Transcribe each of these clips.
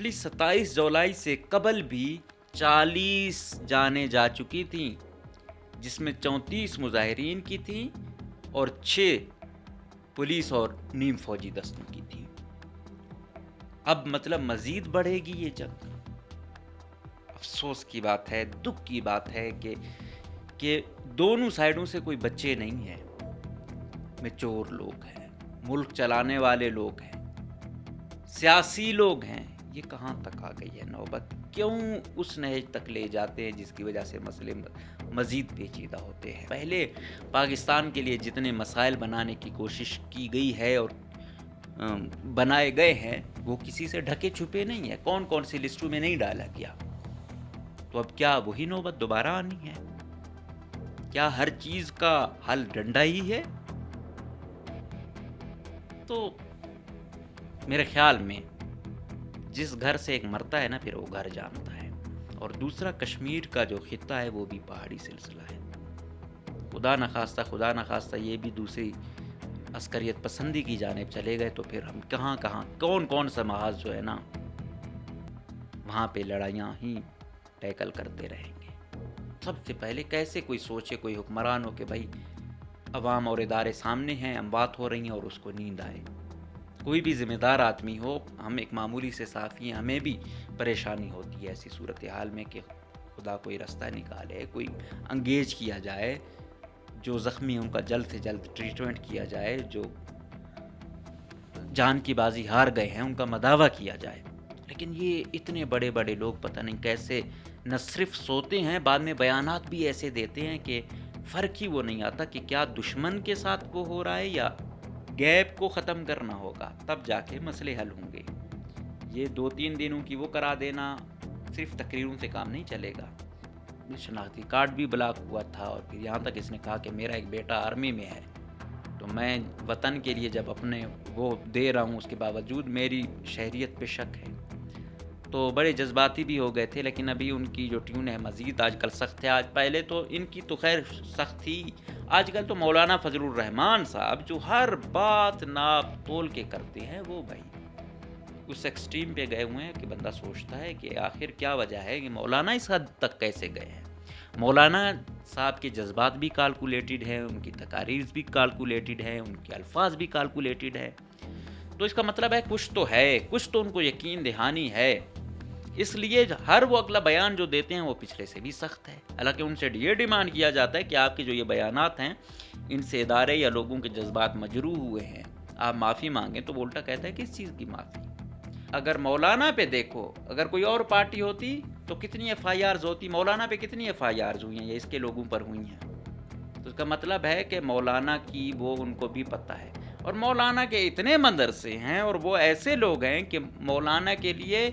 پچھلی 27 جولائی سے قبل بھی 40 جانیں جا چکی تھیں، جس میں 34 مظاہرین کی تھیں اور 6 پولیس اور نیم فوجی دستوں کی تھیں۔ اب مطلب مزید بڑھے گی یہ جنگ۔ افسوس کی بات ہے، دکھ کی بات ہے کہ دونوں سائیڈوں سے کوئی بچے نہیں ہیں، میچور لوگ ہیں، ملک چلانے والے لوگ ہیں، سیاسی لوگ ہیں۔ یہ کہاں تک آ گئی ہے نوبت؟ کیوں اس نہج تک لے جاتے ہیں جس کی وجہ سے مسئلے مزید پیچیدہ ہوتے ہیں؟ پہلے پاکستان کے لیے جتنے مسائل بنانے کی کوشش کی گئی ہے اور بنائے گئے ہیں وہ کسی سے ڈھکے چھپے نہیں ہیں، کون کون سی لسٹوں میں نہیں ڈالا گیا۔ تو اب کیا وہی نوبت دوبارہ آنی ہے؟ کیا ہر چیز کا حل ڈنڈا ہی ہے؟ تو میرے خیال میں جس گھر سے ایک مرتا ہے نا پھر وہ گھر جانتا ہے۔ اور دوسرا، کشمیر کا جو خطہ ہے وہ بھی پہاڑی سلسلہ ہے۔ خدا نخواستہ یہ بھی دوسری عسکریت پسندی کی جانب چلے گئے تو پھر ہم کہاں کون سا محاذ جو ہے نا وہاں پہ لڑائیاں ہی ٹیکل کرتے رہیں گے۔ سب سے پہلے کیسے کوئی سوچے، کوئی حکمران ہو کہ بھائی عوام اور ادارے سامنے ہیں، اموات ہو رہی ہیں اور اس کو نیند آئے۔ کوئی بھی ذمہ دار آدمی ہو، ہم ایک معمولی سے صحافی ہیں، ہمیں بھی پریشانی ہوتی ہے ایسی صورتحال میں کہ خدا کوئی رستہ نکالے، کوئی انگیج کیا جائے، جو زخمی ہیں ان کا جلد سے جلد ٹریٹمنٹ کیا جائے، جو جان کی بازی ہار گئے ہیں ان کا مداوع کیا جائے۔ لیکن یہ اتنے بڑے بڑے لوگ پتہ نہیں کیسے نہ صرف سوتے ہیں، بعد میں بیانات بھی ایسے دیتے ہیں کہ فرق ہی وہ نہیں آتا کہ کیا دشمن کے ساتھ وہ ہو رہا ہے یا گیپ کو ختم کرنا ہوگا، تب جا کے مسئلے حل ہوں گے۔ یہ 2-3 دنوں کی وہ کرا دینا صرف تقریروں سے کام نہیں چلے گا۔ شناختی کارڈ بھی بلاک ہوا تھا اور پھر یہاں تک اس نے کہا کہ میرا ایک بیٹا آرمی میں ہے، تو میں وطن کے لیے جب اپنے وہ دے رہا ہوں اس کے باوجود میری شہریت پہ شک ہے۔ تو بڑے جذباتی بھی ہو گئے تھے، لیکن ابھی ان کی جو ٹیون ہے مزید آج کل سخت ہے۔ آج پہلے تو ان کی تو خیر سخت تھی، آج کل تو مولانا فضل الرحمان صاحب جو ہر بات ناپ تول کے کرتے ہیں، وہ بھائی اس ایکسٹریم پہ گئے ہوئے ہیں کہ بندہ سوچتا ہے کہ آخر کیا وجہ ہے کہ مولانا اس حد تک کیسے گئے ہیں۔ مولانا صاحب کے جذبات بھی کیلکولیٹڈ ہیں، ان کی تقاریر بھی کیلکولیٹڈ ہیں، ان کے الفاظ بھی کیلکولیٹڈ ہیں۔ تو اس کا مطلب ہے کچھ تو ہے، کچھ تو ان کو یقین دہانی ہے، اس لیے ہر وہ اگلا بیان جو دیتے ہیں وہ پچھلے سے بھی سخت ہے۔ حالانکہ ان سے یہ ڈیمانڈ کیا جاتا ہے کہ آپ کے جو یہ بیانات ہیں ان سے ادارے یا لوگوں کے جذبات مجروح ہوئے ہیں، آپ معافی مانگیں، تو وہ الٹا کہتا ہے کس چیز کی معافی؟ اگر مولانا پہ دیکھو، اگر کوئی اور پارٹی ہوتی تو کتنی ایف آئی آرز ہوتی، مولانا پہ کتنی ایف آئی آرز ہوئی ہیں یا اس کے لوگوں پر ہوئی ہیں۔ تو اس کا مطلب ہے کہ مولانا کی وہ ان کو بھی پتہ ہے، اور مولانا کے اتنے مدرسے ہیں اور وہ ایسے لوگ ہیں کہ مولانا کے لیے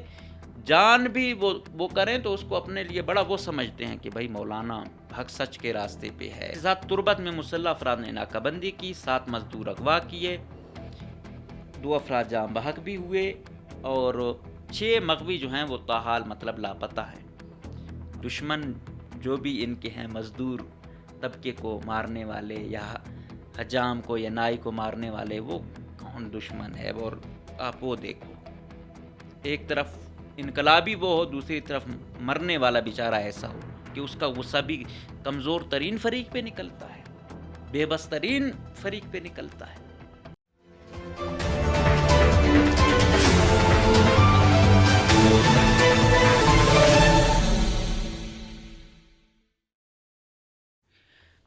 جان بھی وہ کریں تو اس کو اپنے لیے بڑا وہ سمجھتے ہیں کہ بھائی مولانا حق سچ کے راستے پہ ہے۔ ذات تربت میں مسلح افراد نے ناکہ بندی کی، 7 مزدور اغوا کیے، 2 افراد جاں بحق بھی ہوئے اور 6 مغوی جو ہیں وہ تاحال مطلب لاپتہ ہیں۔ دشمن جو بھی ان کے ہیں مزدور طبقے کو مارنے والے یا حجام کو یا نائی کو مارنے والے، وہ کون دشمن ہے؟ اور آپ وہ دیکھو، ایک طرف انقلابی وہ ہو، دوسری طرف مرنے والا بیچارہ ایسا ہو کہ اس کا غصہ بھی کمزور ترین فریق پہ نکلتا ہے، بے بس ترین فریق پہ نکلتا ہے۔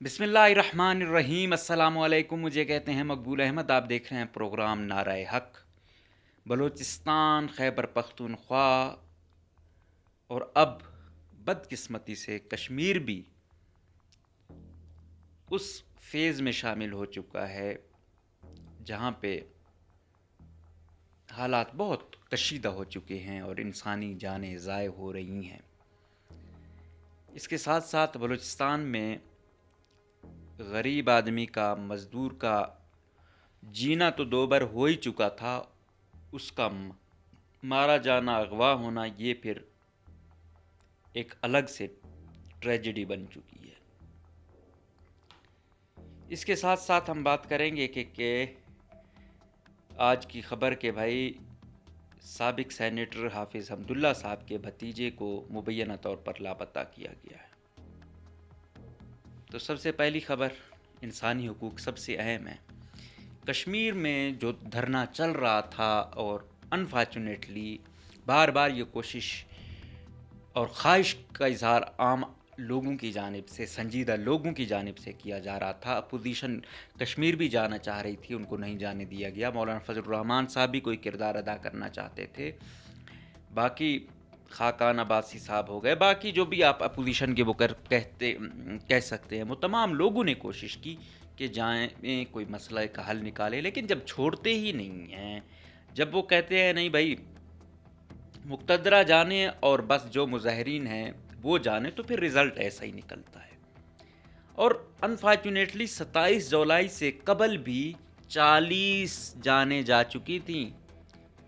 بسم اللہ الرحمن الرحیم، السلام علیکم، مجھے کہتے ہیں مقبول احمد، آپ دیکھ رہے ہیں پروگرام نعرہ حق۔ بلوچستان، خیبر پختونخوا اور اب بدقسمتی سے کشمیر بھی اس فیز میں شامل ہو چکا ہے جہاں پہ حالات بہت کشیدہ ہو چکے ہیں اور انسانی جانیں ضائع ہو رہی ہیں۔ اس کے ساتھ ساتھ بلوچستان میں غریب آدمی کا، مزدور کا جینا تو دوبر ہو ہی چکا تھا، اس کا مارا جانا، اغوا ہونا، یہ پھر ایک الگ سے ٹریجڈی بن چکی ہے۔ اس کے ساتھ ساتھ ہم بات کریں گے کہ آج کی خبر کہ بھائی سابق سینیٹر حافظ حمداللہ صاحب کے بھتیجے کو مبینہ طور پر لاپتہ کیا گیا ہے۔ تو سب سے پہلی خبر، انسانی حقوق سب سے اہم ہے۔ کشمیر میں جو دھرنا چل رہا تھا اور انفارچونیٹلی بار بار یہ کوشش اور خواہش کا اظہار عام لوگوں کی جانب سے، سنجیدہ لوگوں کی جانب سے کیا جا رہا تھا، اپوزیشن کشمیر بھی جانا چاہ رہی تھی، ان کو نہیں جانے دیا گیا۔ مولانا فضل الرحمان صاحب بھی کوئی کردار ادا کرنا چاہتے تھے، باقی خاقان عباسی صاحب ہو گئے، باقی جو بھی آپ اپوزیشن کے وہ کہہ سکتے ہیں، وہ تمام لوگوں نے کوشش کی کہ جائیں کوئی مسئلہ کا حل نکالے، لیکن جب چھوڑتے ہی نہیں ہیں، جب وہ کہتے ہیں نہیں بھائی مقتدرہ جانے اور بس جو مظاہرین ہیں وہ جانے، تو پھر رزلٹ ایسا ہی نکلتا ہے۔ اور انفارچونیٹلی 27 جولائی سے قبل بھی 40 جانیں جا چکی تھیں،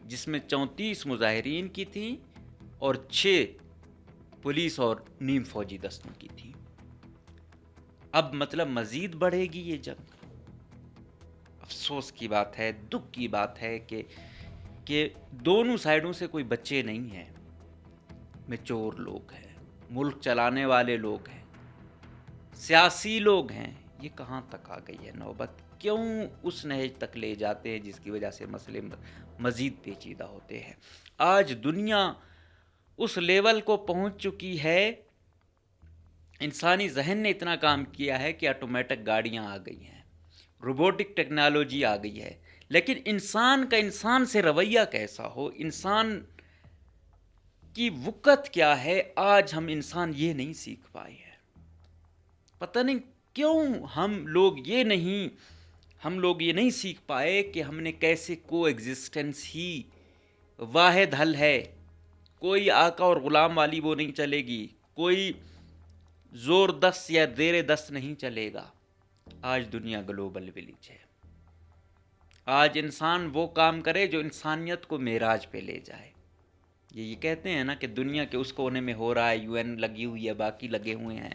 جس میں 34 مظاہرین کی تھیں اور 6 پولیس اور نیم فوجی دستوں کی تھیں۔ اب مطلب مزید بڑھے گی یہ جنگ۔ افسوس کی بات ہے، دکھ کی بات ہے کہ دونوں سائیڈوں سے کوئی بچے نہیں ہیں، میچور لوگ ہیں، ملک چلانے والے لوگ ہیں، سیاسی لوگ ہیں۔ یہ کہاں تک آ گئی ہے نوبت؟ کیوں اس نہج تک لے جاتے ہیں جس کی وجہ سے مسئلے مزید پیچیدہ ہوتے ہیں؟ آج دنیا اس لیول کو پہنچ چکی ہے، انسانی ذہن نے اتنا کام کیا ہے کہ آٹومیٹک گاڑیاں آ گئی ہیں، روبوٹک ٹیکنالوجی آ گئی ہے، لیکن انسان کا انسان سے رویہ کیسا ہو، انسان کی وقت کیا ہے، آج ہم انسان یہ نہیں سیکھ پائے ہیں۔ پتہ نہیں کیوں ہم لوگ یہ نہیں سیکھ پائے کہ ہم نے کیسے کو ایگزسٹنس ہی واحد حل ہے۔ کوئی آقا اور غلام والی وہ نہیں چلے گی، کوئی زور دست یا زیر دست نہیں چلے گا۔ آج دنیا گلوبل ولیج ہے۔ آج انسان وہ کام کرے جو انسانیت کو معراج پہ لے جائے۔ یہ کہتے ہیں نا کہ دنیا کے اس کونے میں ہو رہا ہے، UN لگی ہوئی ہے، باقی لگے ہوئے ہیں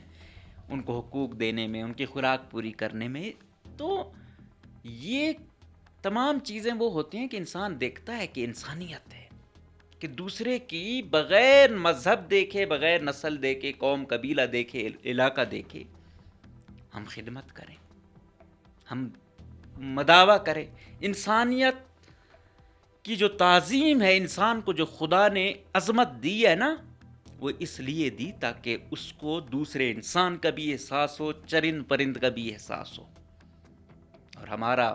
ان کو حقوق دینے میں، ان کی خوراک پوری کرنے میں۔ تو یہ تمام چیزیں وہ ہوتی ہیں کہ انسان دیکھتا ہے کہ انسانیت ہے، کہ دوسرے کی بغیر مذہب دیکھے، بغیر نسل دیکھے، قوم قبیلہ دیکھے، علاقہ دیکھے، ہم خدمت کریں، ہم مداوع کریں۔ انسانیت کی جو تعظیم ہے، انسان کو جو خدا نے عظمت دی ہے نا، وہ اس لیے دی تاکہ اس کو دوسرے انسان کا بھی احساس ہو، چرند پرند کا بھی احساس ہو۔ اور ہمارا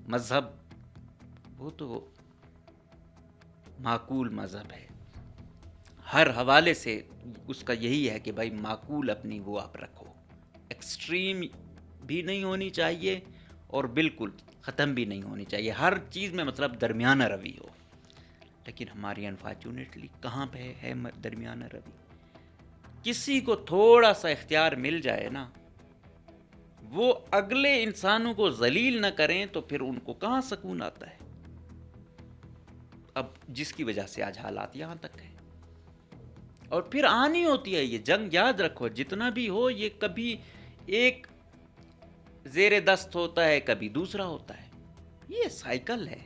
مذہب وہ تو معقول مذہب ہے، ہر حوالے سے اس کا یہی ہے کہ بھائی معقول اپنی وہ آپ رکھو، ایکسٹریم بھی نہیں ہونی چاہیے اور بالکل ختم بھی نہیں ہونی چاہیے، ہر چیز میں مطلب درمیانہ روی ہو۔ لیکن ہماری انفارچونیٹلی کہاں پہ ہے درمیانہ روی؟ کسی کو تھوڑا سا اختیار مل جائے نا، وہ اگلے انسانوں کو ذلیل نہ کریں تو پھر ان کو کہاں سکون آتا ہے؟ اب جس کی وجہ سے آج حالات یہاں تک ہیں، اور پھر آنی ہوتی ہے یہ جنگ۔ یاد رکھو جتنا بھی ہو، یہ کبھی ایک زیر دست ہوتا ہے، کبھی دوسرا ہوتا ہے، یہ سائیکل ہے۔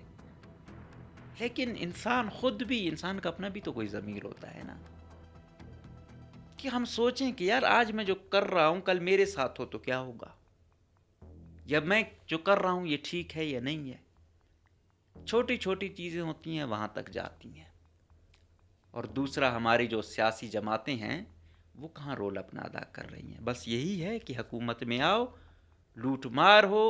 لیکن انسان خود بھی، انسان کا اپنا بھی تو کوئی ضمیر ہوتا ہے نا، کہ ہم سوچیں کہ یار آج میں جو کر رہا ہوں کل میرے ساتھ ہو تو کیا ہوگا، یا میں جو کر رہا ہوں یہ ٹھیک ہے یا نہیں ہے۔ چھوٹی چھوٹی چیزیں ہوتی ہیں وہاں تک جاتی ہیں۔ اور دوسرا، ہماری جو سیاسی جماعتیں ہیں وہ کہاں رول اپنا ادا کر رہی ہیں؟ بس یہی ہے کہ حکومت میں آؤ، لوٹ مار ہو،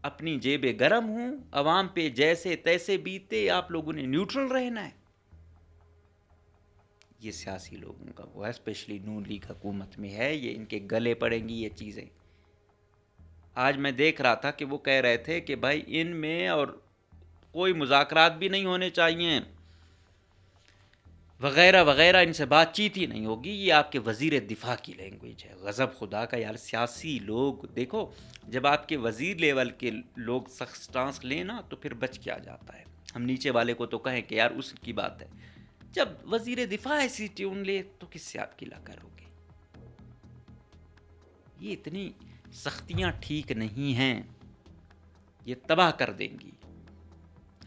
اپنی جیبیں گرم ہوں، عوام پہ جیسے تیسے بیتے، آپ لوگوں نے نیوٹرل رہنا ہے۔ یہ سیاسی لوگوں کا وہ ہے، اسپیشلی نون لیگ حکومت میں ہے، یہ ان کے گلے پڑیں گی یہ چیزیں۔ آج میں دیکھ رہا تھا کہ وہ کہہ رہے تھے کہ بھائی ان میں اور کوئی مذاکرات بھی نہیں ہونے چاہیے، وغیرہ وغیرہ، ان سے بات چیت ہی نہیں ہوگی۔ یہ آپ کے وزیر دفاع کی لینگویج ہے۔ غضب خدا کا یار، سیاسی لوگ دیکھو، جب آپ کے وزیر لیول کے لوگ سخت سٹانس لیں نا تو پھر بچ کیا جاتا ہے۔ ہم نیچے والے کو تو کہیں کہ یار اس کی بات ہے، جب وزیر دفاع ایسی ٹیون لے تو کس سے آپ کی لاکر ہوگی؟ یہ اتنی سختیاں ٹھیک نہیں ہیں، یہ تباہ کر دیں گی۔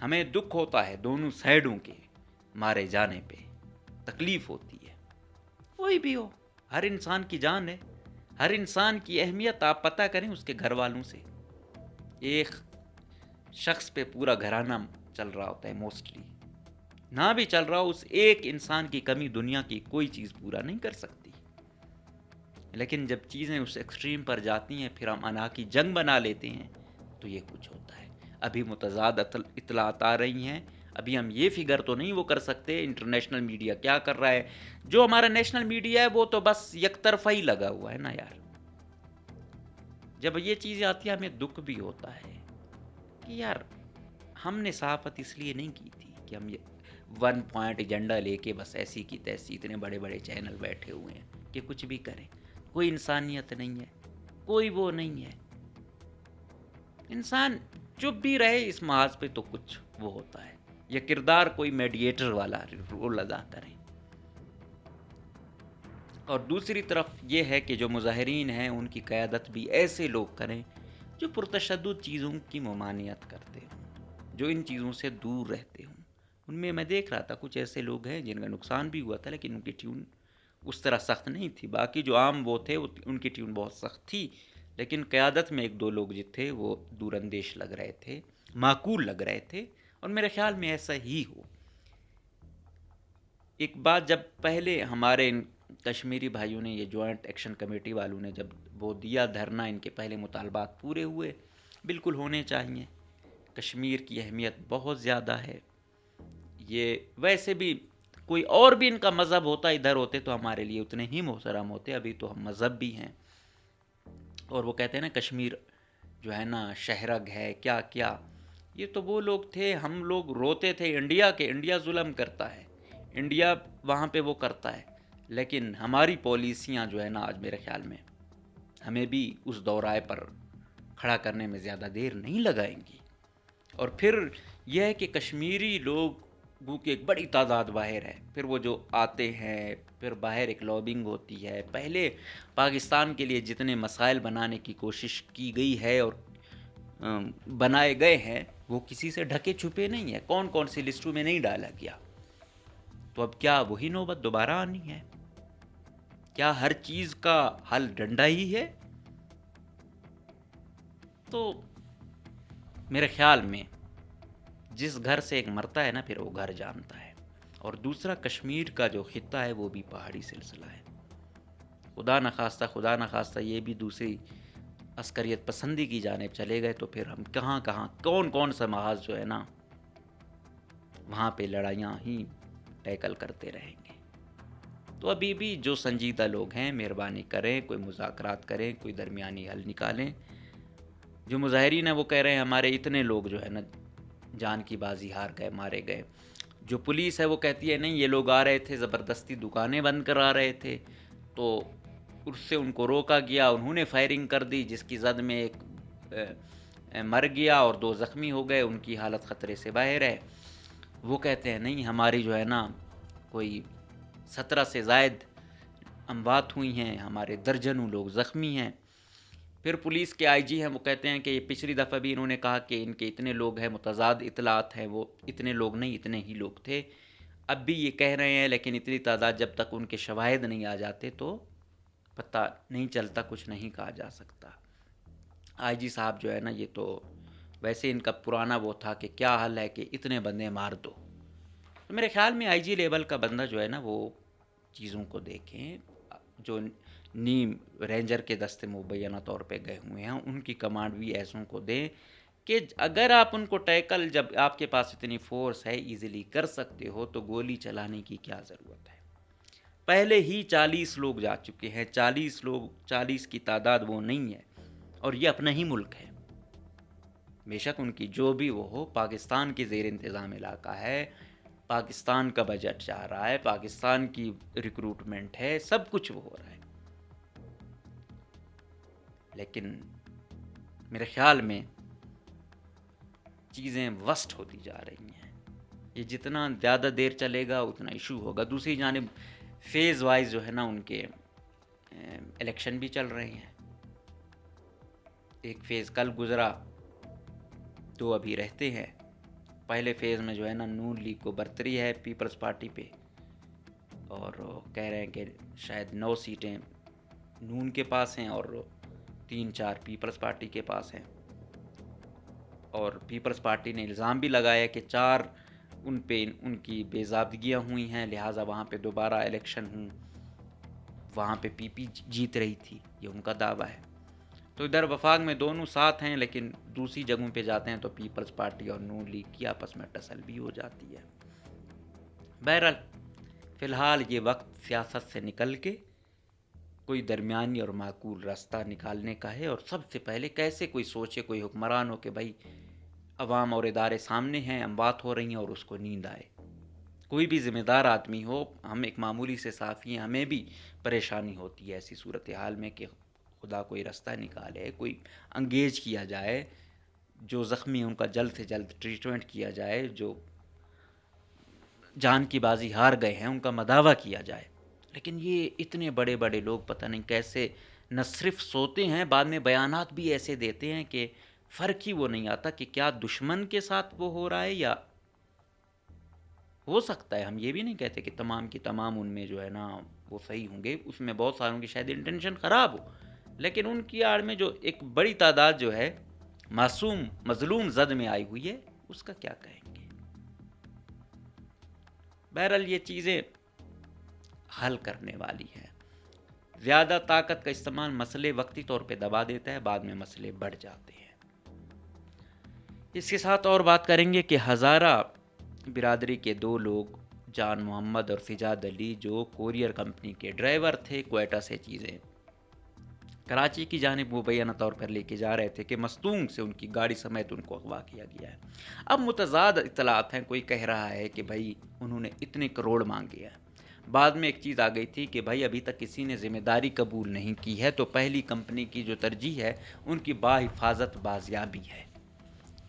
ہمیں دکھ ہوتا ہے دونوں سائیڈوں کے، مارے جانے پہ تکلیف ہوتی ہے. کوئی بھی ہو، ہر انسان کی جان ہے. ہر انسان کی اہمیت آپ پتہ کریں اس کے گھر والوں سے. ایک شخص پہ پورا گھرانہ چل رہا ہوتا ہے موسٹلی. نہ بھی چل رہا ہو، اس ایک انسان کی کمی دنیا کی کوئی چیز پورا نہیں کر سکتی. لیکن جب چیزیں اس ایکسٹریم پر جاتی ہیں، پھر ہم انا کی جنگ بنا لیتے ہیں، تو یہ کچھ ہوتا ہے. ابھی متضاد اطلاعات آ رہی ہیں. ابھی ہم یہ فگر تو نہیں وہ کر سکتے انٹرنیشنل میڈیا کیا کر رہا ہے. جو ہمارا نیشنل میڈیا ہے وہ تو بس یک طرفہ ہی لگا ہوا ہے نا یار. جب یہ چیزیں آتی ہیں ہمیں دکھ بھی ہوتا ہے کہ یار ہم نے صحافت اس لیے نہیں کی تھی کہ ہم یہ 1 پوائنٹ ایجنڈا لے کے بس ایسی کی تیسی اتنے بڑے بڑے چینل بیٹھے ہوئے ہیں کہ کچھ بھی کریں. کوئی انسانیت نہیں ہے، کوئی وہ نہیں ہے. انسان چپ بھی رہے اس محاذ پہ تو کچھ وہ ہوتا ہے. یہ کردار کوئی میڈیٹر والا رول ادا کرے. اور دوسری طرف یہ ہے کہ جو مظاہرین ہیں ان کی قیادت بھی ایسے لوگ کریں جو پرتشدد چیزوں کی ممانعت کرتے ہوں، جو ان چیزوں سے دور رہتے ہوں. ان میں دیکھ رہا تھا کچھ ایسے لوگ ہیں جن کا نقصان بھی ہوا تھا لیکن ان کی ٹیون اس طرح سخت نہیں تھی. باقی جو عام وہ تھے ان کی ٹیون بہت سخت تھی، لیکن قیادت میں 1-2 لوگ جو تھے وہ دور اندیش لگ رہے تھے، معقول لگ رہے تھے. اور میرے خیال میں ایسا ہی ہو. ایک بات، جب پہلے ہمارے کشمیری بھائیوں نے، یہ جوائنٹ ایکشن کمیٹی والوں نے جب وہ دیا دھرنا، ان کے پہلے مطالبات پورے ہوئے. بالکل ہونے چاہیے. کشمیر کی اہمیت بہت زیادہ ہے. یہ ویسے بھی کوئی اور بھی ان کا مذہب ہوتا ادھر ہوتے تو ہمارے لیے اتنے ہی محترم ہوتے. ابھی تو ہم مذہب بھی ہیں. اور وہ کہتے ہیں نا کشمیر جو ہے نا شہرگ ہے، کیا کیا. یہ تو وہ لوگ تھے، ہم لوگ روتے تھے انڈیا کے، انڈیا ظلم کرتا ہے، انڈیا وہاں پہ وہ کرتا ہے. لیکن ہماری پالیسیاں جو ہے نا آج میرے خیال میں ہمیں بھی اس دورائے پر کھڑا کرنے میں زیادہ دیر نہیں لگائیں گی. اور پھر یہ ہے کہ کشمیری لوگوں کی ایک بڑی تعداد باہر ہے. پھر وہ جو آتے ہیں، پھر باہر ایک لابنگ ہوتی ہے. پہلے پاکستان کے لیے جتنے مسائل بنانے کی کوشش کی گئی ہے اور بنائے گئے ہیں وہ کسی سے ڈھکے چھپے نہیں ہیں. کون کون سی لسٹوں میں نہیں ڈالا گیا. تو اب کیا وہی نوبت دوبارہ آنی ہے؟ کیا ہر چیز کا حل ڈنڈا ہی ہے؟ تو میرے خیال میں جس گھر سے ایک مرتا ہے نا پھر وہ گھر جانتا ہے. اور دوسرا، کشمیر کا جو خطہ ہے وہ بھی پہاڑی سلسلہ ہے. خدا نخواستہ یہ بھی دوسری عسکریت پسندی کی جانب چلے گئے تو پھر ہم کہاں کون سا محاذ جو ہے نا وہاں پہ لڑائیاں ہی ٹیکل کرتے رہیں گے. تو ابھی بھی جو سنجیدہ لوگ ہیں مہربانی کریں، کوئی مذاکرات کریں، کوئی درمیانی حل نکالیں. جو مظاہرین ہیں وہ کہہ رہے ہیں ہمارے اتنے لوگ جو ہے نا جان کی بازی ہار گئے، مارے گئے. جو پولیس ہے وہ کہتی ہے نہیں، یہ لوگ آ رہے تھے زبردستی دکانیں بند کرا رہے تھے تو اس سے ان کو روکا گیا، انہوں نے فائرنگ کر دی جس کی زد میں ایک مر گیا اور 2 زخمی ہو گئے، ان کی حالت خطرے سے باہر ہے. وہ کہتے ہیں نہیں، ہماری جو ہے نا کوئی 17 سے زائد اموات ہوئی ہیں، ہمارے درجنوں لوگ زخمی ہیں. پھر پولیس کے آئی جی ہیں وہ کہتے ہیں کہ یہ پچھلی دفعہ بھی انہوں نے کہا کہ ان کے اتنے لوگ ہیں، متضاد اطلاعات ہیں، وہ اتنے لوگ نہیں اتنے ہی لوگ تھے. اب بھی یہ کہہ رہے ہیں لیکن اتنی تعداد جب تک ان کے شواہد نہیں آ جاتے تو پتہ نہیں چلتا، کچھ نہیں کہا جا سکتا. آئی جی صاحب جو ہے نا یہ تو ویسے ان کا پرانا وہ تھا کہ کیا حل ہے کہ اتنے بندے مار دو. تو میرے خیال میں آئی جی لیول کا بندہ جو ہے نا وہ چیزوں کو دیکھیں. جو نیم رینجر کے دستے مبینہ طور پہ گئے ہوئے ہیں ان کی کمانڈ بھی ایسوں کو دیں کہ اگر آپ ان کو ٹیکل، جب آپ کے پاس اتنی فورس ہے ایزیلی کر سکتے ہو تو گولی چلانے کی کیا ضرورت ہے. پہلے ہی 40 لوگ جا چکے ہیں. 40 کی تعداد وہ نہیں ہے اور یہ اپنا ہی ملک ہے. بے شک ان کی جو بھی وہ ہو، پاکستان کے زیر انتظام علاقہ ہے، پاکستان کا بجٹ چاہ رہا ہے، پاکستان کی ریکروٹمنٹ ہے، سب کچھ وہ ہو رہا ہے. لیکن میرے خیال میں چیزیں وسٹ ہوتی جا رہی ہیں. یہ جتنا زیادہ دیر چلے گا اتنا ایشو ہوگا. دوسری جانب فیز وائز جو ہے نا ان کے الیکشن بھی چل رہے ہیں. ایک فیز کل گزرا، 2 ابھی رہتے ہیں. پہلے فیز میں جو ہے نا نون لیگ کو برتری ہے پیپلز پارٹی پہ، اور کہہ رہے ہیں کہ شاید 9 سیٹیں نون کے پاس ہیں اور 3-4 پیپلز پارٹی کے پاس ہیں، اور پیپلز پارٹی نے الزام بھی لگایا کہ 4 ان پہ ان کی بے ضابطگیاں ہوئی ہیں، لہٰذا وہاں پہ دوبارہ الیکشن ہوں، وہاں پہ پی پی جیت رہی تھی، یہ ان کا دعویٰ ہے۔ تو ادھر وفاق میں دونوں ساتھ ہیں، لیکن دوسری جگہوں پہ جاتے ہیں تو پیپلز پارٹی اور نون لیگ کی آپس میں ٹسل بھی ہو جاتی ہے۔ بہرحال فی الحال یہ وقت سیاست سے نکل کے کوئی درمیانی اور معقول راستہ نکالنے کا ہے، اور سب سے پہلے کیسے کوئی سوچے، کوئی حکمران ہو کہ بھائی عوام اور ادارے سامنے ہیں، اموات ہو رہی ہیں اور اس کو نیند آئے۔ کوئی بھی ذمہ دار آدمی ہو، ہم ایک معمولی سے صحافی ہیں، ہمیں بھی پریشانی ہوتی ہے ایسی صورتحال میں کہ خدا کوئی راستہ نکالے، کوئی انگیج کیا جائے، جو زخمی ہیں ان کا جلد سے جلد ٹریٹمنٹ کیا جائے، جو جان کی بازی ہار گئے ہیں ان کا مداوع کیا جائے۔ لیکن یہ اتنے بڑے بڑے لوگ پتہ نہیں کیسے نہ صرف سوتے ہیں، بعد میں بیانات بھی ایسے دیتے ہیں کہ فرق ہی وہ نہیں آتا کہ کیا دشمن کے ساتھ وہ ہو رہا ہے، یا ہو سکتا ہے، ہم یہ بھی نہیں کہتے کہ تمام کی تمام ان میں جو ہے نا وہ صحیح ہوں گے، اس میں بہت ساروں کی شاید انٹینشن خراب ہو، لیکن ان کی آڑ میں جو ایک بڑی تعداد جو ہے معصوم مظلوم زد میں آئی ہوئی ہے، اس کا کیا کہیں گے۔ بہرحال یہ چیزیں حل کرنے والی ہیں۔ زیادہ طاقت کا استعمال مسئلے وقتی طور پہ دبا دیتا ہے، بعد میں مسئلے بڑھ جاتے ہیں۔ اس کے ساتھ اور بات کریں گے کہ ہزارہ برادری کے 2 لوگ، جان محمد اور سجاد علی، جو کوریئر کمپنی کے ڈرائیور تھے، کوئٹہ سے چیزیں کراچی کی جانب مبینہ طور پر لے کے جا رہے تھے کہ مستونگ سے ان کی گاڑی سمیت ان کو اغوا کیا گیا ہے۔ اب متضاد اطلاعات ہیں، کوئی کہہ رہا ہے کہ بھائی انہوں نے اتنے کروڑ مانگے ہیں، بعد میں ایک چیز آ گئی تھی کہ بھائی ابھی تک کسی نے ذمہ داری قبول نہیں کی ہے، تو پہلی کمپنی کی جو ترجیح ہے ان کی باحفاظت بازیابی ہے،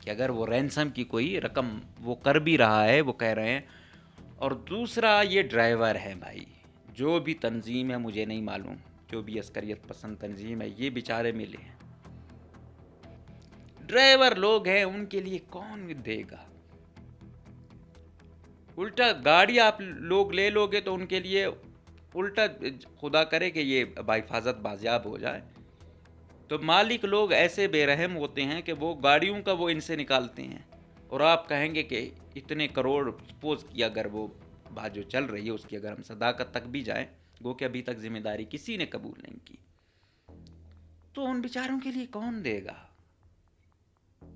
کہ اگر وہ رینسم کی کوئی رقم وہ کر بھی رہا ہے، وہ کہہ رہے ہیں۔ اور دوسرا یہ ڈرائیور ہے بھائی، جو بھی تنظیم ہے مجھے نہیں معلوم، جو بھی عسکریت پسند تنظیم ہے، یہ بیچارے ملے ہیں، ڈرائیور لوگ ہیں، ان کے لیے کون دے گا؟ الٹا گاڑی آپ لوگ لے لو گے تو ان کے لیے الٹا خدا کرے کہ یہ بحفاظت بازیاب ہو جائے، تو مالک لوگ ایسے بے رحم ہوتے ہیں کہ وہ گاڑیوں کا وہ ان سے نکالتے ہیں، اور آپ کہیں گے کہ اتنے کروڑ، سپوز کی اگر وہ بات جو چل رہی ہے اس کی اگر ہم صداقت تک بھی جائیں، گو کہ ابھی تک ذمہ داری کسی نے قبول نہیں کی، تو ان بیچاروں کے لیے کون دے گا؟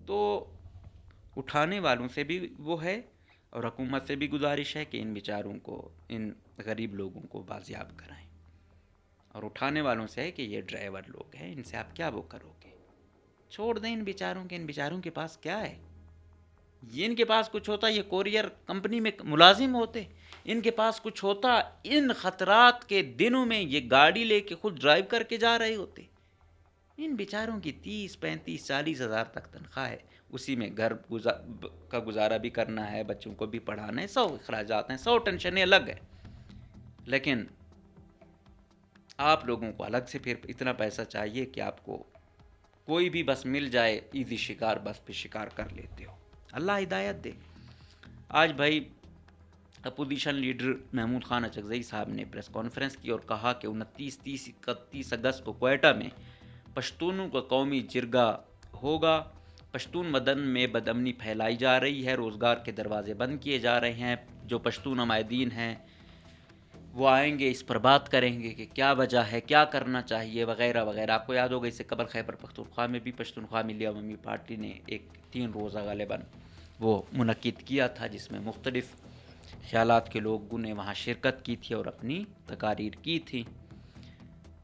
تو اٹھانے والوں سے بھی وہ ہے، اور حکومت سے بھی گزارش ہے کہ ان بیچاروں کو، ان غریب لوگوں کو بازیاب کرائیں، اور اٹھانے والوں سے ہے کہ یہ ڈرائیور لوگ ہیں، ان سے آپ کیا وہ کرو گے؟ چھوڑ دیں ان بیچاروں کے، ان بیچاروں کے پاس کیا ہے؟ یہ ان کے پاس کچھ ہوتا یہ کوریئر کمپنی میں ملازم ہوتے، ان کے پاس کچھ ہوتا ان خطرات کے دنوں میں یہ گاڑی لے کے خود ڈرائیو کر کے جا رہے ہوتے۔ ان بیچاروں کی 30 35 40 ہزار تک تنخواہ ہے، اسی میں گھر کا گزارا بھی کرنا ہے، بچوں کو بھی پڑھانا ہے، 100 اخراجات ہیں، 100 ٹینشنیں الگ ہیں، لیکن آپ لوگوں کو الگ سے پھر اتنا پیسہ چاہیے کہ آپ کو کوئی بھی بس مل جائے، ایزی شکار بس پہ شکار کر لیتے ہو۔ اللہ ہدایت دے۔ آج بھائی اپوزیشن لیڈر محمود خان اچکزئی صاحب نے پریس کانفرنس کی اور کہا کہ 29 اگست کو کوئٹہ میں پشتونوں کا قومی جرگہ ہوگا، پشتون مدن میں بدامنی پھیلائی جا رہی ہے، روزگار کے دروازے بند کیے جا رہے ہیں، جو پشتون عمائدین ہیں وہ آئیں گے، اس پر بات کریں گے کہ کیا وجہ ہے، کیا کرنا چاہیے، وغیرہ وغیرہ۔ آپ کو یاد ہوگا اس سے قبل خیبر پختونخوا میں بھی پشتونخوا ملی عوامی پارٹی نے ایک 3 روزہ غالباً وہ منعقد کیا تھا، جس میں مختلف خیالات کے لوگوں نے وہاں شرکت کی تھی اور اپنی تقاریر کی تھی۔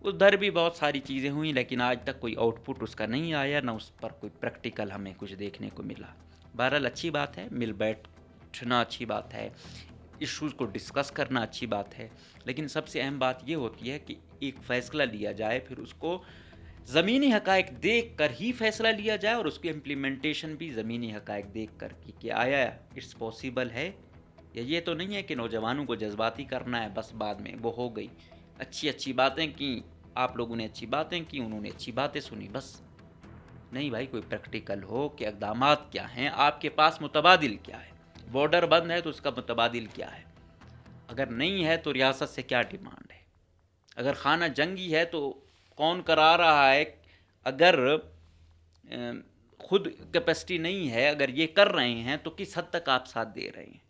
ادھر بھی بہت ساری چیزیں ہوئیں، لیکن آج تک کوئی آؤٹ پٹ اس کا نہیں آیا، نہ اس پر کوئی پریکٹیکل ہمیں کچھ دیکھنے کو ملا۔ بہرحال اچھی بات ہے، مل بیٹھنا اچھی بات ہے، ایشوز کو ڈسکس کرنا اچھی بات ہے، لیکن سب سے اہم بات یہ ہوتی ہے کہ ایک فیصلہ لیا جائے، پھر اس کو زمینی حقائق دیکھ کر ہی فیصلہ لیا جائے، اور اس کی امپلیمنٹیشن بھی زمینی حقائق دیکھ کر کہ آیا اٹس پاسبل ہے، یا یہ تو نہیں ہے کہ نوجوانوں کو جذباتی کرنا ہے بس، بعد میں وہ ہو گئی، اچھی باتیں کی، آپ لوگوں نے اچھی باتیں کی، انہوں نے اچھی باتیں سنی، بس نہیں بھائی، کوئی پریکٹیکل ہو کہ اقدامات کیا ہیں، آپ کے پاس متبادل کیا ہے. بارڈر بند ہے تو اس کا متبادل کیا ہے؟ اگر نہیں ہے تو ریاست سے کیا ڈیمانڈ ہے؟ اگر خانہ جنگی ہے تو کون کرا رہا ہے؟ اگر خود کیپیسٹی نہیں ہے، اگر یہ کر رہے ہیں تو کس حد تک آپ ساتھ دے رہے ہیں؟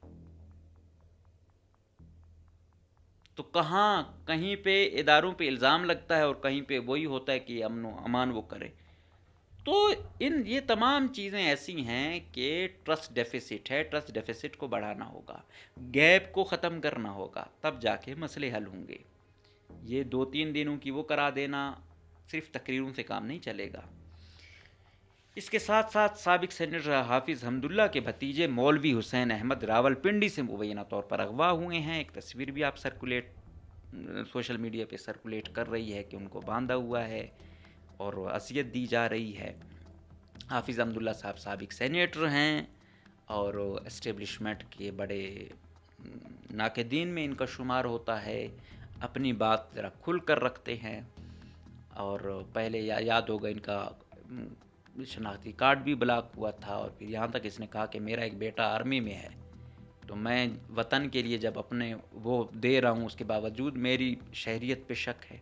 تو کہاں کہیں پہ اداروں پہ الزام لگتا ہے اور کہیں پہ وہی ہوتا ہے کہ امن و امان وہ کرے. تو یہ تمام چیزیں ایسی ہیں کہ ٹرسٹ ڈیفیسٹ ہے. ٹرسٹ ڈیفیسٹ کو بڑھانا ہوگا، گیپ کو ختم کرنا ہوگا، تب جا کے مسئلے حل ہوں گے. یہ 2-3 دنوں کی وہ کرا دینا صرف تقریروں سے کام نہیں چلے گا. اس کے ساتھ ساتھ سابق سینیٹر حافظ حمداللہ کے بھتیجے مولوی حسین احمد راولپنڈی سے مبینہ طور پر اغوا ہوئے ہیں. ایک تصویر بھی آپ سوشل میڈیا پہ سرکولیٹ کر رہی ہے کہ ان کو باندھا ہوا ہے اور اذیت دی جا رہی ہے. حافظ حمداللہ صاحب سابق سینیٹر ہیں اور اسٹیبلشمنٹ کے بڑے ناقدین میں ان کا شمار ہوتا ہے. اپنی بات ذرا کھل کر رکھتے ہیں اور پہلے یاد ہوگا ان کا شناختی کارڈ بھی بلاک ہوا تھا اور پھر یہاں تک اس نے کہا کہ میرا ایک بیٹا آرمی میں ہے تو میں وطن کے لیے جب اپنے وہ دے رہا ہوں اس کے باوجود میری شہریت پہ شک ہے.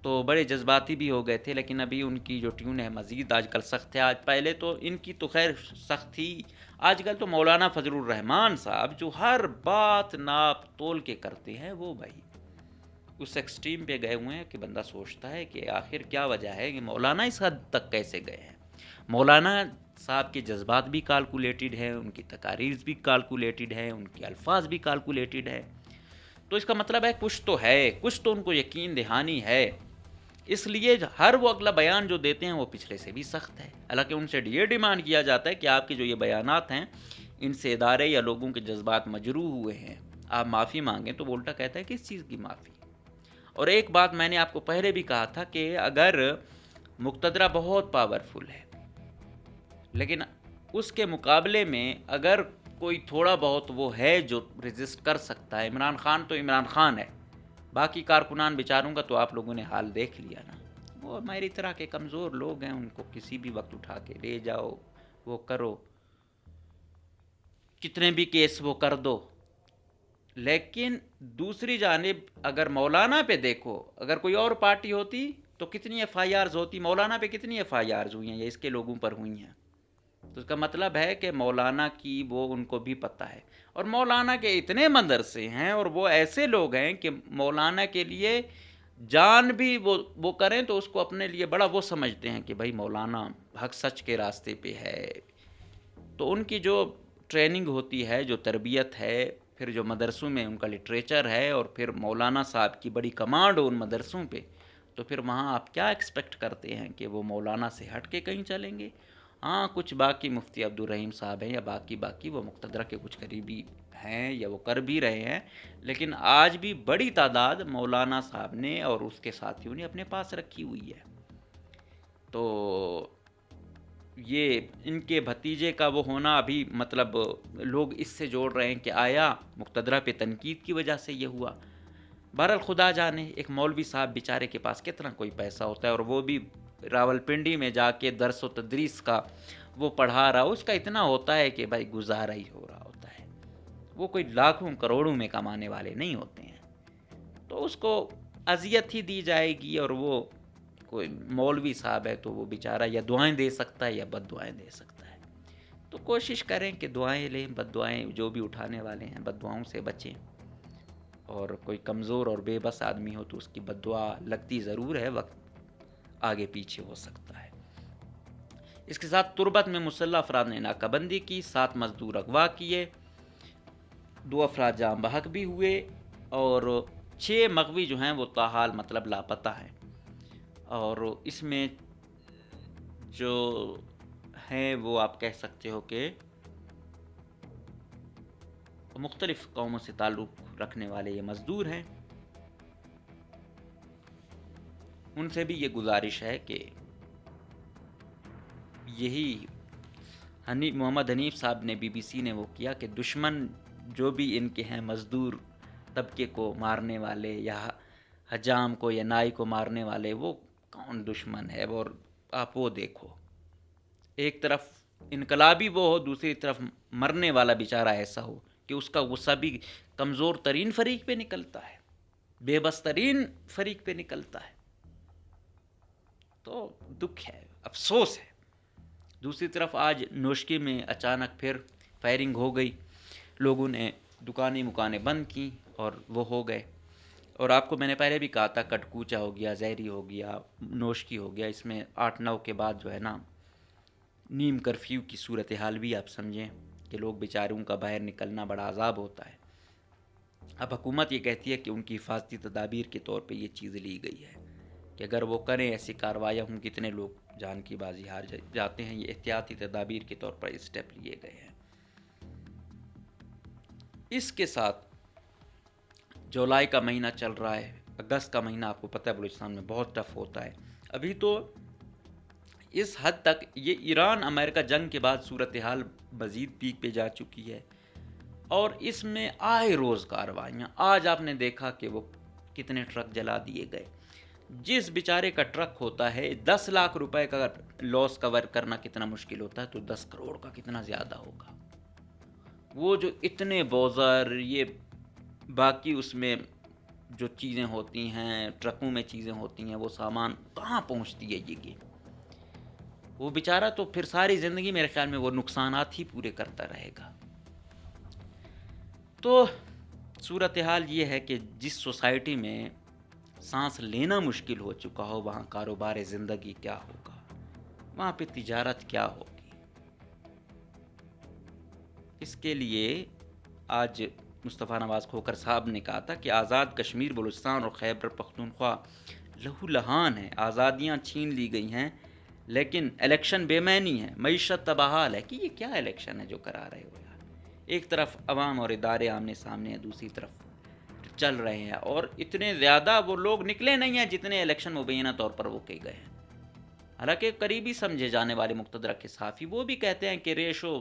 تو بڑے جذباتی بھی ہو گئے تھے، لیکن ابھی ان کی جو ٹیون ہے مزید آج کل سخت ہے. آج پہلے تو ان کی تو خیر سخت تھی، آج کل تو مولانا فضل الرحمان صاحب جو ہر بات ناپ تول کے کرتے ہیں وہ بھائی اس ایکسٹریم پہ گئے ہوئے ہیں کہ بندہ سوچتا ہے کہ آخر کیا وجہ ہے کہ مولانا اس حد تک کیسے گئے ہیں. مولانا صاحب کے جذبات بھی کیلکولیٹڈ ہیں، ان کی تقاریر بھی کیلکولیٹڈ ہیں، ان کے الفاظ بھی کیلکولیٹڈ ہے. تو اس کا مطلب ہے کچھ تو ان کو یقین دہانی ہے. اس لیے ہر وہ اگلا بیان جو دیتے ہیں وہ پچھلے سے بھی سخت ہے. حالانکہ ان سے یہ ڈیمانڈ کیا جاتا ہے کہ آپ کے جو یہ بیانات ہیں ان سے ادارے یا لوگوں کے جذبات مجروح ہوئے ہیں، آپ معافی مانگیں. تو وہ الٹا کہتا ہے کس چیز کی معافی؟ اور ایک بات میں نے آپ کو پہلے بھی کہا تھا کہ اگر مقتدرہ بہت پاورفل ہے لیکن اس کے مقابلے میں اگر کوئی تھوڑا بہت وہ ہے جو ریزسٹ کر سکتا ہے، عمران خان تو عمران خان ہے، باقی کارکنان بیچاروں کا تو آپ لوگوں نے حال دیکھ لیا نا. وہ میری طرح کے کمزور لوگ ہیں، ان کو کسی بھی وقت اٹھا کے لے جاؤ، وہ کرو، کتنے بھی کیس وہ کر دو. لیکن دوسری جانب اگر مولانا پہ دیکھو، اگر کوئی اور پارٹی ہوتی تو کتنی ایف آئی آرز ہوتی. مولانا پہ کتنی ایف آئی آرز ہوئی ہیں یا اس کے لوگوں پر ہوئی ہیں. تو اس کا مطلب ہے کہ مولانا کی وہ ان کو بھی پتہ ہے، اور مولانا کے اتنے مدرسے ہیں اور وہ ایسے لوگ ہیں کہ مولانا کے لیے جان بھی وہ کریں تو اس کو اپنے لیے بڑا وہ سمجھتے ہیں کہ بھائی مولانا حق سچ کے راستے پہ ہے. تو ان کی جو ٹریننگ ہوتی ہے، جو تربیت ہے، پھر جو مدرسوں میں ان کا لٹریچر ہے اور پھر مولانا صاحب کی بڑی کمانڈ ہو ان مدرسوں پہ، تو پھر وہاں آپ کیا ایکسپیکٹ کرتے ہیں کہ وہ مولانا سے ہٹ کے کہیں چلیں گے؟ ہاں کچھ باقی مفتی عبدالرحیم صاحب ہیں یا باقی وہ مقتدرہ کے کچھ قریبی ہیں یا وہ کر بھی رہے ہیں، لیکن آج بھی بڑی تعداد مولانا صاحب نے اور اس کے ساتھیوں نے اپنے پاس رکھی ہوئی ہے. تو یہ ان کے بھتیجے کا وہ ہونا ابھی مطلب لوگ اس سے جوڑ رہے ہیں کہ آیا مقتدرہ پہ تنقید کی وجہ سے یہ ہوا. بہرحال خدا جانے، ایک مولوی صاحب بیچارے کے پاس کتنا کوئی پیسہ ہوتا ہے اور وہ بھی راولپنڈی میں جا کے درس و تدریس کا وہ پڑھا رہا، اس کا اتنا ہوتا ہے کہ بھائی گزارا ہی ہو رہا ہوتا ہے. وہ کوئی لاکھوں کروڑوں میں کمانے والے نہیں ہوتے ہیں. تو اس کو اذیت ہی دی جائے گی، اور وہ کوئی مولوی صاحب ہے تو وہ بیچارہ یا دعائیں دے سکتا ہے یا بد دعائیں دے سکتا ہے. تو کوشش کریں کہ دعائیں لیں، بد دعائیں جو بھی اٹھانے والے ہیں بد دعاؤں سے بچیں. اور کوئی کمزور اور بے بس آدمی ہو تو اس کی بد دعا لگتی ضرور ہے، وقت آگے پیچھے ہو سکتا ہے. اس کے ساتھ تربت میں مسلح افراد نے ناکہ بندی کی، 7 مزدور اغوا کیے، 2 افراد جاں بحق بھی ہوئے اور 6 مغوی جو ہیں وہ تاحال مطلب لاپتہ ہیں. اور اس میں جو ہیں وہ آپ کہہ سکتے ہو کہ مختلف قوموں سے تعلق رکھنے والے یہ مزدور ہیں. ان سے بھی یہ گزارش ہے کہ یہی محمد حنیف صاحب نے BBC نے وہ کیا کہ دشمن جو بھی ان کے ہیں مزدور طبقے کو مارنے والے یا حجام کو یا نائی کو مارنے والے، وہ کون دشمن ہے، اور آپ وہ دیکھو. ایک طرف انقلابی وہ ہو، دوسری طرف مرنے والا بیچارہ ایسا ہو کہ اس کا غصہ بھی کمزور ترین فریق پہ نکلتا ہے، بے بس ترین فریق پہ نکلتا ہے. تو دکھ ہے، افسوس ہے. دوسری طرف آج نوشکی میں اچانک پھر فائرنگ ہو گئی، لوگوں نے دکانیں بند کی اور وہ ہو گئے. اور آپ کو میں نے پہلے بھی کہا تھا، کٹکوچا ہو گیا، زہری ہو گیا، نوشکی ہو گیا، اس میں 8-9 کے بعد جو ہے نا نیم کرفیو کی صورتحال بھی آپ سمجھیں کہ لوگ بیچاروں کا باہر نکلنا بڑا عذاب ہوتا ہے. اب حکومت یہ کہتی ہے کہ ان کی حفاظتی تدابیر کے طور پہ یہ چیز لی گئی ہے کہ اگر وہ کریں ایسی کارروائیاں ہوں، کتنے لوگ جان کی بازی ہار جاتے ہیں. یہ احتیاطی تدابیر کے طور پر اسٹیپ لیے گئے ہیں. اس کے ساتھ جولائی کا مہینہ چل رہا ہے، اگست کا مہینہ آپ کو پتہ ہے بلوچستان میں بہت ٹف ہوتا ہے. ابھی تو اس حد تک یہ ایران امریکہ جنگ کے بعد صورتحال مزید پیک پہ جا چکی ہے، اور اس میں آئے روز کارروائیاں. آج آپ نے دیکھا کہ وہ کتنے ٹرک جلا دیے گئے. جس بیچارے کا ٹرک ہوتا ہے 10 لاکھ روپے کا لاس کور کرنا کتنا مشکل ہوتا ہے، تو 10 کروڑ کا کتنا زیادہ ہوگا. وہ جو اتنے بوزر، یہ باقی اس میں جو چیزیں ہوتی ہیں، ٹرکوں میں چیزیں ہوتی ہیں، وہ سامان کہاں پہنچتی ہے یہ وہ بیچارہ تو پھر ساری زندگی میرے خیال میں وہ نقصانات ہی پورے کرتا رہے گا. تو صورتحال یہ ہے کہ جس سوسائٹی میں سانس لینا مشکل ہو چکا ہو، وہاں کاروبار زندگی کیا ہوگا، وہاں پہ تجارت کیا ہوگی. اس کے لیے آج مصطفیٰ نواز کھوکھر صاحب نے کہا تھا کہ آزاد کشمیر، بلوچستان اور خیبر پختونخوا لہو لہان ہے، آزادیاں چھین لی گئی ہیں، لیکن الیکشن بے معنی ہے، معیشت تباہال ہے. کہ یہ کیا الیکشن ہے جو کرا رہے ہو یار؟ ایک طرف عوام اور ادارے آمنے سامنے ہیں، دوسری طرف چل رہے ہیں، اور اتنے زیادہ وہ لوگ نکلے نہیں ہیں جتنے الیکشن مبینہ طور پر وہ کہے گئے ہیں. حالانکہ قریبی سمجھے جانے والے مقتدرہ کے صحافی وہ بھی کہتے ہیں کہ ریشو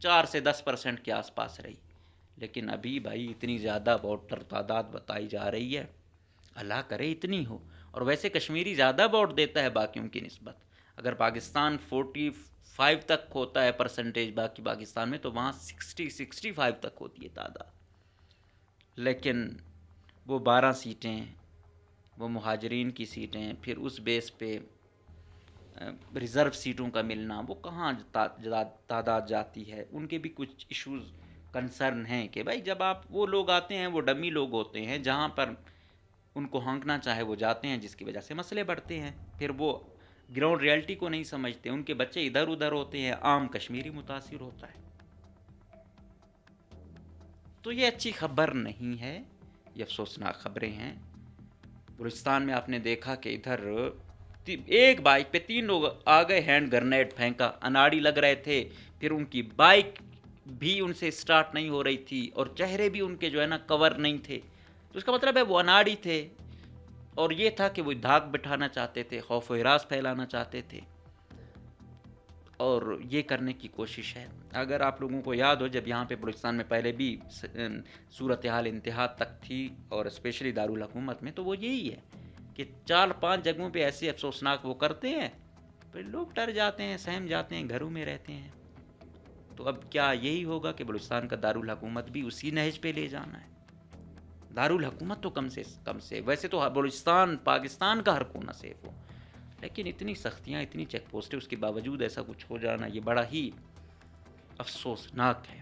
4 سے 10% کے آس پاس رہی. لیکن ابھی بھائی اتنی زیادہ ووٹر تعداد بتائی جا رہی ہے، اللہ کرے اتنی ہو. اور ویسے کشمیری زیادہ ووٹ دیتا ہے باقیوں کی نسبت. اگر پاکستان 45 تک ہوتا ہے پرسنٹیج باقی پاکستان میں، تو وہاں 65 تک ہوتی ہے تعداد. لیکن وہ 12 سیٹیں، وہ مہاجرین کی سیٹیں، پھر اس بیس پہ ریزرو سیٹوں کا ملنا، وہ کہاں تعداد جاتی ہے. ان کے بھی کچھ ایشوز کنسرن ہیں کہ بھائی جب آپ وہ لوگ آتے ہیں، وہ ڈمی لوگ ہوتے ہیں، جہاں پر ان کو ہانکنا چاہے وہ جاتے ہیں، جس کی وجہ سے مسئلے بڑھتے ہیں. پھر وہ گراؤنڈ ریئلٹی کو نہیں سمجھتے، ان کے بچے ادھر ادھر ہوتے ہیں، عام کشمیری متاثر ہوتا ہے. تو یہ اچھی خبر نہیں ہے، یہ افسوسناک خبریں ہیں. بلوچستان میں آپ نے دیکھا کہ ادھر ایک بائک پہ 3 لوگ آ گئے، ہینڈ گرنیڈ پھینکا، اناڑی لگ رہے تھے، پھر ان کی بائک بھی ان سے سٹارٹ نہیں ہو رہی تھی، اور چہرے بھی ان کے جو ہے نا کور نہیں تھے. تو اس کا مطلب ہے وہ اناڑی تھے، اور یہ تھا کہ وہ دھاک بٹھانا چاہتے تھے، خوف و ہراس پھیلانا چاہتے تھے، اور یہ کرنے کی کوشش ہے. اگر آپ لوگوں کو یاد ہو، جب یہاں پہ بلوچستان میں پہلے بھی صورتحال انتہا تک تھی، اور اسپیشلی دارالحکومت میں، تو وہ یہی ہے کہ 4-5 جگہوں پہ ایسے افسوسناک وہ کرتے ہیں، پھر لوگ ڈر جاتے ہیں، سہم جاتے ہیں، گھروں میں رہتے ہیں. تو اب کیا یہی ہوگا کہ بلوچستان کا دارالحکومت بھی اسی نہج پہ لے جانا ہے؟ دارالحکومت تو کم سے کم سے، ویسے تو بلوچستان پاکستان کا ہر کونا سیف ہو، لیکن اتنی سختیاں، اتنی چیک پوسٹیں، اس کے باوجود ایسا کچھ ہو جانا، یہ بڑا ہی افسوسناک ہے.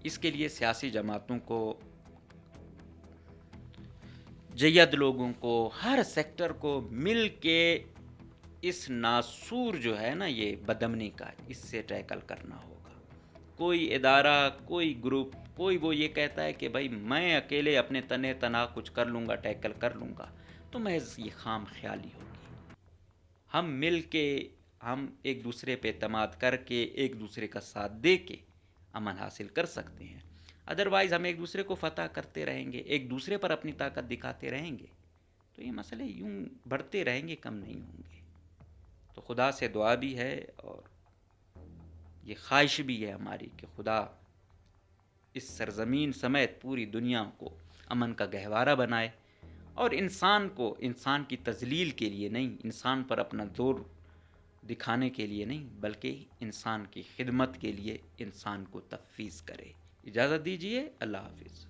اس کے لیے سیاسی جماعتوں کو، جید لوگوں کو، ہر سیکٹر کو مل کے اس ناسور جو ہے نا یہ بدامنی کا، اس سے ٹیکل کرنا ہوگا. کوئی ادارہ، کوئی گروپ، کوئی وہ یہ کہتا ہے کہ بھائی میں اکیلے اپنے تنے تنہا کچھ کر لوں گا، ٹیکل کر لوں گا، تو محض یہ خام خیالی ہوگی. ہم مل کے، ہم ایک دوسرے پہ اعتماد کر کے، ایک دوسرے کا ساتھ دے کے امن حاصل کر سکتے ہیں. ادروائز ہم ایک دوسرے کو فتح کرتے رہیں گے، ایک دوسرے پر اپنی طاقت دکھاتے رہیں گے، تو یہ مسئلے یوں بڑھتے رہیں گے، کم نہیں ہوں گے. تو خدا سے دعا بھی ہے، اور یہ خواہش بھی ہے ہماری کہ خدا اس سرزمین سمیت پوری دنیا کو امن کا گہوارہ بنائے، اور انسان کو، انسان کی تذلیل کے لیے نہیں، انسان پر اپنا زور دکھانے کے لیے نہیں بلکہ انسان کی خدمت کے لیے انسان کو تفویض کرے۔ اجازت دیجیے، اللہ حافظ۔